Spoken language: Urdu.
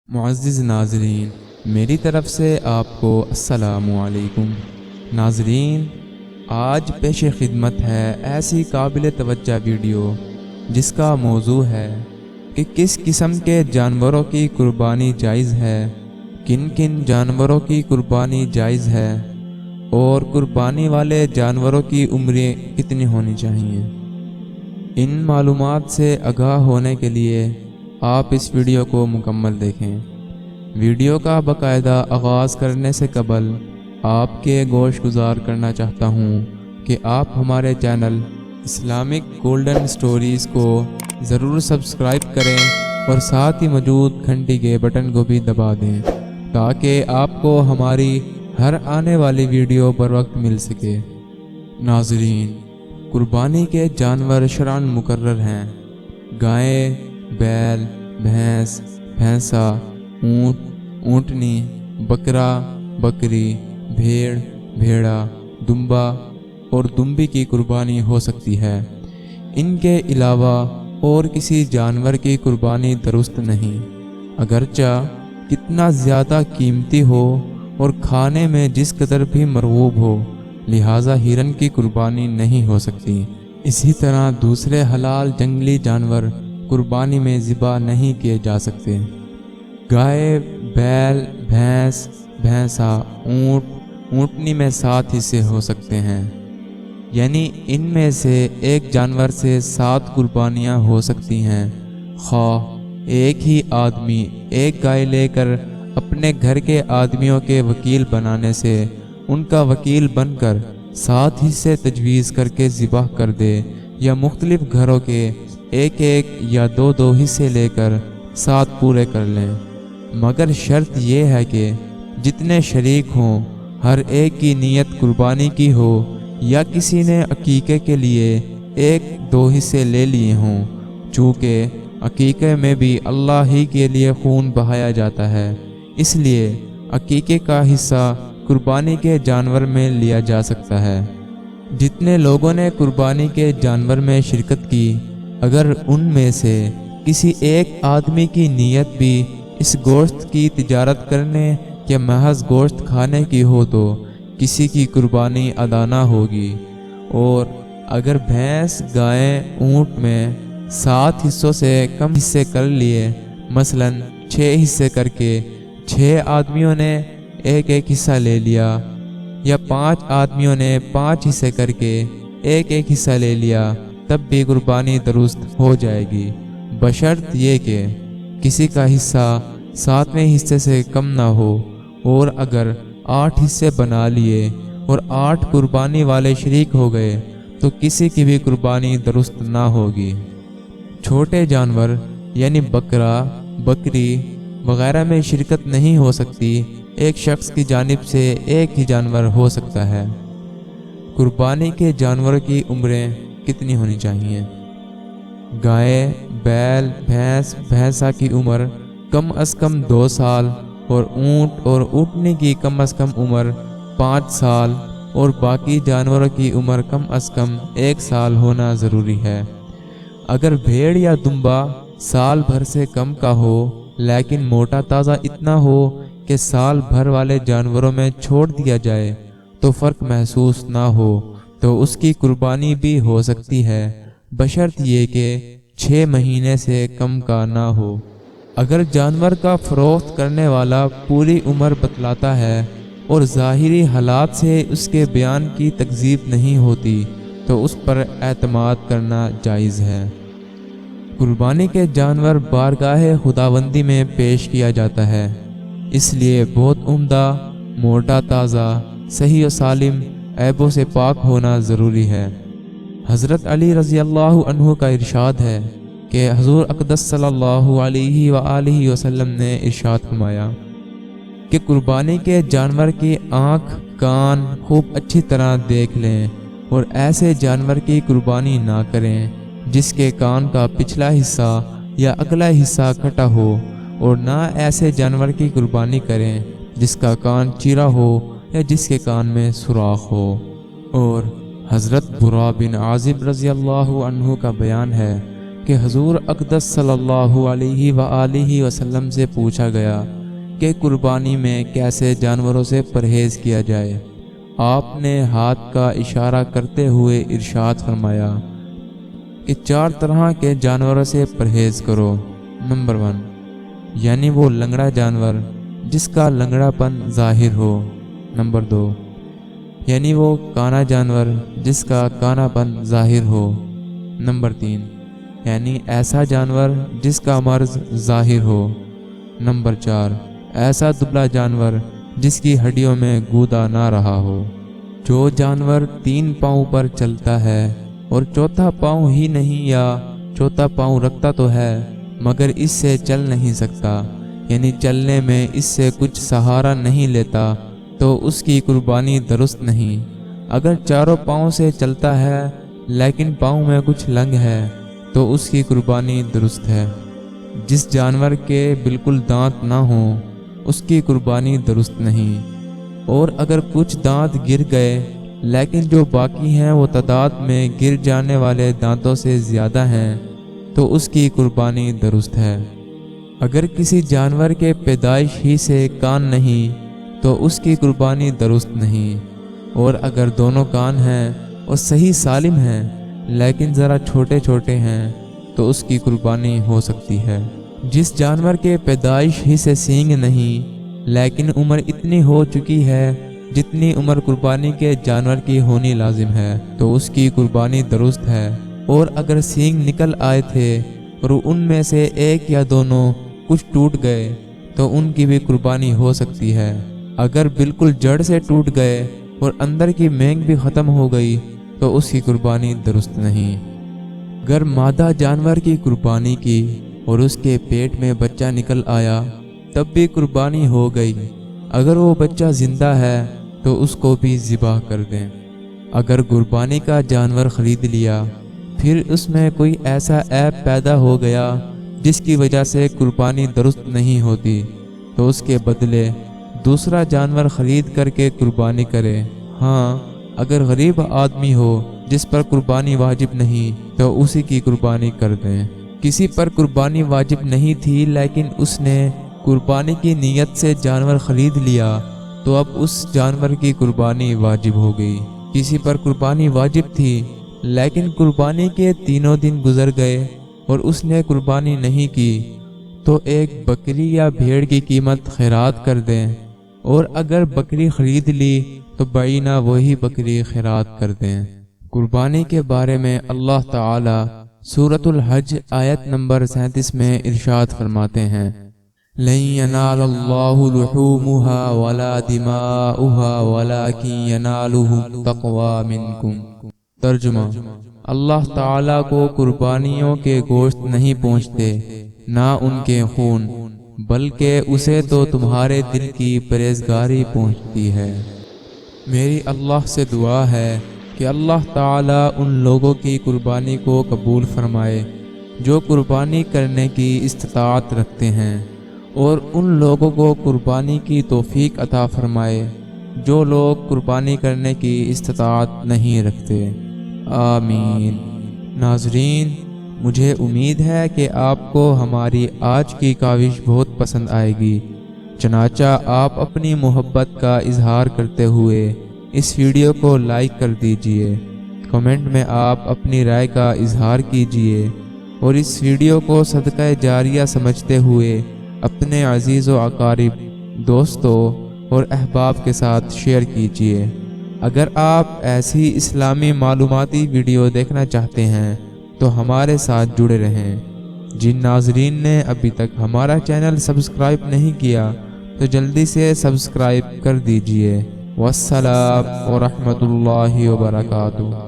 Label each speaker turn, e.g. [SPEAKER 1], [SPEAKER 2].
[SPEAKER 1] معزز ناظرین، میری طرف سے آپ کو السلام علیکم۔ ناظرین، آج پیش خدمت ہے ایسی قابل توجہ ویڈیو جس کا موضوع ہے کہ کس قسم کے جانوروں کی قربانی جائز ہے، کن کن جانوروں کی قربانی جائز ہے اور قربانی والے جانوروں کی عمریں کتنی ہونی چاہیے۔ ان معلومات سے آگاہ ہونے کے لیے آپ اس ویڈیو کو مکمل دیکھیں۔ ویڈیو کا باقاعدہ آغاز کرنے سے قبل آپ کے گوش گزار کرنا چاہتا ہوں کہ آپ ہمارے چینل اسلامک گولڈن سٹوریز کو ضرور سبسکرائب کریں اور ساتھ ہی موجود گھنٹی کے بٹن کو بھی دبا دیں تاکہ آپ کو ہماری ہر آنے والی ویڈیو پر وقت مل سکے۔ ناظرین، قربانی کے جانور شرعاً مقرر ہیں۔ گائے، بیل، بھینس، بھینسا، اونٹ، اونٹنی، بکرا، بکری، بھیڑ، بھیڑا، دمبا اور دمبی کی قربانی ہو سکتی ہے۔ ان کے علاوہ اور کسی جانور کی قربانی درست نہیں، اگرچہ کتنا زیادہ قیمتی ہو اور کھانے میں جس قدر بھی مرغوب ہو، لہٰذا ہرن کی قربانی نہیں ہو سکتی۔ اسی طرح دوسرے حلال جنگلی جانور قربانی میں ذبح نہیں کیے جا سکتے۔ گائے، بیل، بھینس، بھینسا، اونٹ، اونٹنی میں 7 حصے ہو سکتے ہیں، یعنی ان میں سے ایک جانور سے 7 قربانیاں ہو سکتی ہیں۔ خواہ ایک ہی آدمی ایک گائے لے کر اپنے گھر کے آدمیوں کے وکیل بنانے سے ان کا وکیل بن کر 7 حصے تجویز کر کے ذبح کر دے، یا مختلف گھروں کے ایک یا دو حصے لے کر 7 پورے کر لیں، مگر شرط یہ ہے کہ جتنے شریک ہوں ہر ایک کی نیت قربانی کی ہو، یا کسی نے عقیقے کے لیے 1-2 حصے لے لیے ہوں، چونکہ عقیقے میں بھی اللہ ہی کے لیے خون بہایا جاتا ہے، اس لیے عقیقے کا حصہ قربانی کے جانور میں لیا جا سکتا ہے۔ جتنے لوگوں نے قربانی کے جانور میں شرکت کی، اگر ان میں سے کسی ایک آدمی کی نیت بھی اس گوشت کی تجارت کرنے یا محض گوشت کھانے کی ہو تو کسی کی قربانی ادا نہ ہوگی۔ اور اگر بھینس، گائے، اونٹ میں 7 حصوں سے کم حصے کر لیے، مثلا 6 حصے کر کے 6 آدمیوں نے ایک حصہ لے لیا، یا 5 آدمیوں نے 5 حصے کر کے ایک حصہ لے لیا، تب بھی قربانی درست ہو جائے گی، بشرط یہ کہ کسی کا حصہ 7ویں حصے سے کم نہ ہو۔ اور اگر 8 حصے بنا لیے اور 8 قربانی والے شریک ہو گئے تو کسی کی بھی قربانی درست نہ ہوگی۔ چھوٹے جانور یعنی بکرا، بکری وغیرہ میں شرکت نہیں ہو سکتی، ایک شخص کی جانب سے ایک ہی جانور ہو سکتا ہے۔ قربانی کے جانوروں کی عمریں کتنی ہونی چاہیے؟ گائے، بیل، بھینس، بھینسا کی عمر کم از کم 2 سال، اور اونٹ اور اونٹنی کی کم از کم عمر 5 سال، اور باقی جانوروں کی عمر کم از کم 1 سال ہونا ضروری ہے۔ اگر بھیڑ یا دمبا سال بھر سے کم کا ہو لیکن موٹا تازہ اتنا ہو کہ سال بھر والے جانوروں میں چھوڑ دیا جائے تو فرق محسوس نہ ہو تو اس کی قربانی بھی ہو سکتی ہے، بشرط یہ کہ 6 مہینے سے کم کا نہ ہو۔ اگر جانور کا فروخت کرنے والا پوری عمر بتلاتا ہے اور ظاہری حالات سے اس کے بیان کی تکذیب نہیں ہوتی تو اس پر اعتماد کرنا جائز ہے۔ قربانی کے جانور بارگاہ خداوندی میں پیش کیا جاتا ہے، اس لیے بہت عمدہ، موٹا تازہ، صحیح و سالم، عیبوں سے پاک ہونا ضروری ہے۔ حضرت علی رضی اللہ عنہ کا ارشاد ہے کہ حضور اقدس صلی اللہ علیہ وآلہ وسلم نے ارشاد فرمایا کہ قربانی کے جانور کی آنکھ، کان خوب اچھی طرح دیکھ لیں، اور ایسے جانور کی قربانی نہ کریں جس کے کان کا پچھلا حصہ یا اگلا حصہ کٹا ہو، اور نہ ایسے جانور کی قربانی کریں جس کا کان چیرا ہو یا جس کے کان میں سوراخ ہو۔ اور حضرت برا بن عازب رضی اللہ عنہ کا بیان ہے کہ حضور اقدس صلی اللہ علیہ وآلہ وسلم سے پوچھا گیا کہ قربانی میں کیسے جانوروں سے پرہیز کیا جائے۔ آپ نے ہاتھ کا اشارہ کرتے ہوئے ارشاد فرمایا کہ 4 طرح کے جانوروں سے پرہیز کرو۔ نمبر 1، یعنی وہ لنگڑا جانور جس کا لنگڑا پن ظاہر ہو۔ نمبر 2، یعنی وہ کانا جانور جس کا کانا پن ظاہر ہو۔ نمبر 3، یعنی ایسا جانور جس کا مرض ظاہر ہو۔ نمبر 4، ایسا دبلا جانور جس کی ہڈیوں میں گودا نہ رہا ہو۔ جو جانور 3 پاؤں پر چلتا ہے اور چوتھا پاؤں ہی نہیں یا چوتھا پاؤں رکھتا تو ہے مگر اس سے چل نہیں سکتا، یعنی چلنے میں اس سے کچھ سہارا نہیں لیتا، تو اس کی قربانی درست نہیں۔ اگر 4 پاؤں سے چلتا ہے لیکن پاؤں میں کچھ لنگ ہے تو اس کی قربانی درست ہے۔ جس جانور کے بالکل دانت نہ ہوں اس کی قربانی درست نہیں، اور اگر کچھ دانت گر گئے لیکن جو باقی ہیں وہ تعداد میں گر جانے والے دانتوں سے زیادہ ہیں تو اس کی قربانی درست ہے۔ اگر کسی جانور کے پیدائش ہی سے کان نہیں تو اس کی قربانی درست نہیں، اور اگر دونوں کان ہیں اور صحیح سالم ہیں لیکن ذرا چھوٹے چھوٹے ہیں تو اس کی قربانی ہو سکتی ہے۔ جس جانور کے پیدائش ہی سے سینگ نہیں لیکن عمر اتنی ہو چکی ہے جتنی عمر قربانی کے جانور کی ہونی لازم ہے تو اس کی قربانی درست ہے، اور اگر سینگ نکل آئے تھے اور ان میں سے ایک یا دونوں کچھ ٹوٹ گئے تو ان کی بھی قربانی ہو سکتی ہے۔ اگر بالکل جڑ سے ٹوٹ گئے اور اندر کی مینگ بھی ختم ہو گئی تو اس کی قربانی درست نہیں۔ اگر مادہ جانور کی قربانی کی اور اس کے پیٹ میں بچہ نکل آیا تب بھی قربانی ہو گئی۔ اگر وہ بچہ زندہ ہے تو اس کو بھی ذبح کر دیں۔ اگر قربانی کا جانور خرید لیا پھر اس میں کوئی ایسا عیب پیدا ہو گیا جس کی وجہ سے قربانی درست نہیں ہوتی تو اس کے بدلے دوسرا جانور خرید کر کے قربانی کرے۔ ہاں، اگر غریب آدمی ہو جس پر قربانی واجب نہیں تو اسی کی قربانی کر دیں۔ کسی پر قربانی واجب نہیں تھی لیکن اس نے قربانی کی نیت سے جانور خرید لیا تو اب اس جانور کی قربانی واجب ہو گئی۔ کسی پر قربانی واجب تھی لیکن قربانی کے 3 دن گزر گئے اور اس نے قربانی نہیں کی تو ایک بکری یا بھیڑ کی قیمت خیرات کر دیں، اور اگر بکری خرید لی تو بعینہ وہی بکری خیرات کر دیں۔ قربانی کے بارے میں اللہ تعالی سورۃ الحج آیت نمبر 37 میں ارشاد فرماتے ہیں، لَن يَنَالَ اللَّهُ لُحُومُهَا وَلَا دِمَاؤُهَا وَلَكِن يَنَالُهُ التَّقْوَى مِنكُمْ۔ ترجمہ: اللہ تعالیٰ کو قربانیوں کے گوشت نہیں پہنچتے نہ ان کے خون، بلکہ اسے تو تمہارے دل کی پرہیزگاری پہنچتی ہے۔ میری اللہ سے دعا ہے کہ اللہ تعالیٰ ان لوگوں کی قربانی کو قبول فرمائے جو قربانی کرنے کی استطاعت رکھتے ہیں، اور ان لوگوں کو قربانی کی توفیق عطا فرمائے جو لوگ قربانی کرنے کی استطاعت نہیں رکھتے۔ آمین۔ ناظرین، مجھے امید ہے کہ آپ کو ہماری آج کی کاوش بہت پسند آئے گی، چنانچہ آپ اپنی محبت کا اظہار کرتے ہوئے اس ویڈیو کو لائک کر دیجئے، کمنٹ میں آپ اپنی رائے کا اظہار کیجئے، اور اس ویڈیو کو صدقہ جاریہ سمجھتے ہوئے اپنے عزیز و اقارب، دوستوں اور احباب کے ساتھ شیئر کیجئے۔ اگر آپ ایسی اسلامی معلوماتی ویڈیو دیکھنا چاہتے ہیں تو ہمارے ساتھ جڑے رہیں۔ جن ناظرین نے ابھی تک ہمارا چینل سبسکرائب نہیں کیا تو جلدی سے سبسکرائب کر دیجئے۔ والسلام ورحمۃ اللہ وبرکاتہ۔